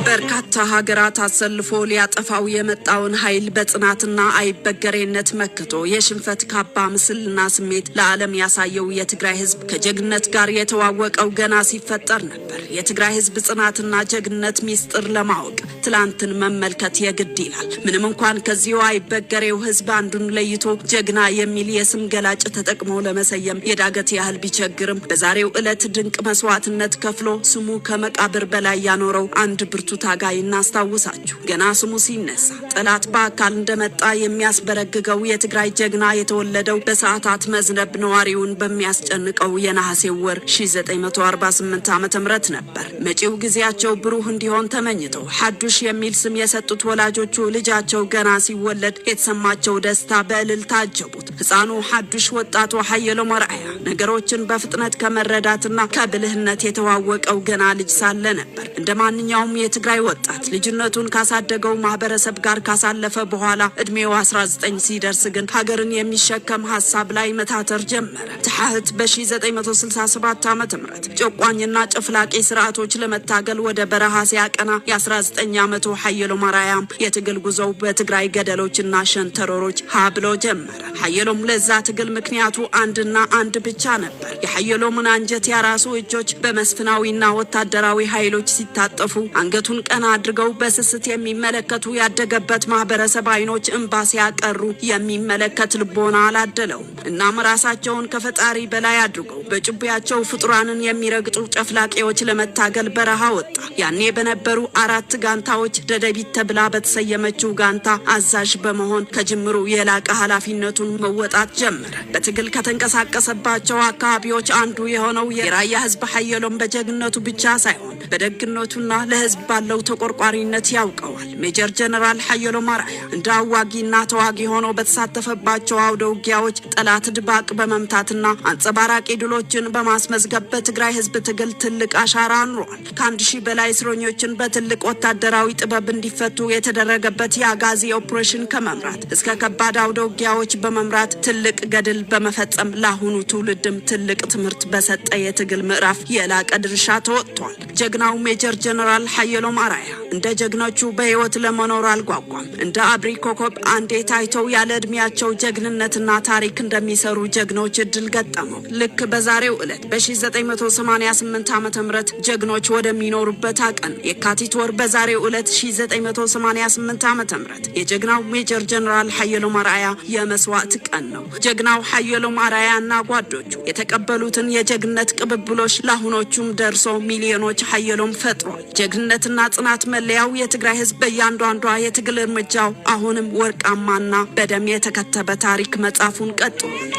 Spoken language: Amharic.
በርካታ ሀገራት አሰልፎ ሊያጠፋው የመጣውን ኃይል በጽናትና አይበገሬነት መክቶ የሽንፈት ካባ ምስልና ስሜት ለዓለም ያሳየው የትግራይ ህዝብ ከጀግነት ጋር የተዋወቀው ገና ሲፈጠር ነበር። የትግራይ ህዝብ ጽናትና ጀግነት ሚስጥር ለማወቅ ትላንትን መመልከት የግድ ይላል። ምንም እንኳን ከዚሁ አይበገሬው ህዝብ አንዱን ለይቶ ጀግና የሚል የስም ገላጭ ተጠቅሞ ለመሰየም የዳገት ያህል ቢቸግርም በዛሬው ዕለት ድንቅ መስዋዕትነት ከፍሎ ስሙ ከመቃብር በላይ ያኖረው አንድ ብርቱ ታጋይ እናስታውሳችሁ። ገና ስሙ ሲነሳ ጠላት በአካል እንደመጣ የሚያስበረግገው የትግራይ ጀግና የተወለደው በሰዓታት መዝነብ ነዋሪውን በሚያስጨንቀው የነሐሴ ወር 1948 ዓ.ም ነበር። መጪው ጊዜያቸው ብሩህ እንዲሆን ተመኝተው ሐዱሽ የሚል ስም የሰጡት ወላጆቹ ልጃቸው ገና ሲወለድ የተሰማቸው ደስታ በእልልታ አጀቡት። ሕፃኑ ሐዱሽ ወጣቱ ሀየሎም አርአያ ነገሮችን በፍጥነት ከመረዳትና ከብልህነት የተዋወቀው ገና ልጅ ሳለ ነበር። እንደማንኛውም የትግራይ ወጣት ልጅነቱን ካሳደገው ማህበረሰብ ጋር ካሳለፈ በኋላ እድሜው 19 ሲደርስ ግን ሀገርን የሚሸከም ሐሳብ ላይ መታተር ጀመረ። ተሐት በ1967 ዓ.ም ጨቋኝና ጨፍላቂ ስርዓቶች ለመታገል ወደ በረሃ ሲያቀና የ19 ዓመቱ ሀየሎም አርአያም የትግል ጉዞው በትግራይ ገደሎችና ሸንተረሮች ብሎ ጀመረ። ሀየሎም ለዛ ትግል ምክንያቱ አንድና አንድ ብቻ ነበር። የሀየሎምን አንጀት ያራሱ እጆች በመስፍናዊና ወታደራዊ ኃይሎች ሲታጠፉ አንገቱን ቀና አድርገው በስስት የሚመለከቱ ያደገበት ማህበረሰብ አይኖች እንባ ሲያቀሩ የሚመለከት ልቦና አላደለውም። እናም ራሳቸውን ከፈጣሪ በላይ አድርገው በጭቢያቸው ፍጡራንን የሚረግጡ ጨፍላቂዎች ለመታገል በረሃ ወጣ። ያኔ በነበሩ 4 ጋንታዎች ደደቢት ተብላ በተሰየመችው ጋንታ አዛዥ በመሆን ከጅምሩ የላቀ ኃላፊነቱን መወጣት ጀመረ። በትግል ከተንቀሳቀሰባቸው አካባቢዎች አንዱ የሆነው የራያ ህዝብ ሀየሎም በጀግነቱ ብቻ ሳይሆን በደግነቱና ለህዝብ ባለው ተቆርቋሪነት ያውቀዋል። ሜጀር ጀነራል ሀየሎም አርአያ እንደ አዋጊና ተዋጊ ሆኖ በተሳተፈባቸው አውደ ውጊያዎች ጠላት ድባቅ በመምታትና አንጸባራቂ ድሎችን በማስመዝገብ በትግራይ ህዝብ ትግል ትልቅ አሻራ አኑሯል። ከ1000 በላይ እስረኞችን በትልቅ ወታደራዊ ጥበብ እንዲፈቱ የተደረገበት የአጋዚ ኦፕሬሽን ከመምራት እስከ ከባድ አውደ ውጊያዎች በመምራት ትልቅ ገድል በመፈጸም ለአሁኑ ትውልድም ትልቅ ትምህርት በሰጠ የትግል ምዕራፍ የላቀ ድርሻ ተወጥቷል። ጀግናው ሜጀር ጀነራል ሀየሎም አርአያ እንደ ጀግኖቹ በህይወት ለመኖር አልጓጓም። እንደ አብሪ ኮከብ አንዴ ታይተው ያለ እድሜያቸው ጀግንነትና ታሪክ እንደሚሰሩ ጀግኖች እድል ገጠመው። ልክ በዛሬው ዕለት በ1988 ዓ.ም ጀግኖች ወደሚኖሩበት አቀን የካቲት ወር በዛሬው ዕለት 1988 ዓ.ም የጀግናው ሜጀር ጀነራል ሀየሎም አርአያ የመስዋዕት ቀን ነው። ጀግናው ሀየሎም አርአያና ጓዶቹ የተቀበሉትን የጀግነት ቅብብሎች ለአሁኖቹም ደርሶ ሚሊዮኖች ሀየሎም ፈጥሯል። ጀግንነትና ጽናት መለያው የትግራይ ህዝብ በእያንዳንዷ የትግል እርምጃው አሁንም ወርቃማና በደም የተከተበ ታሪክ መጻፉን ቀጥሏል።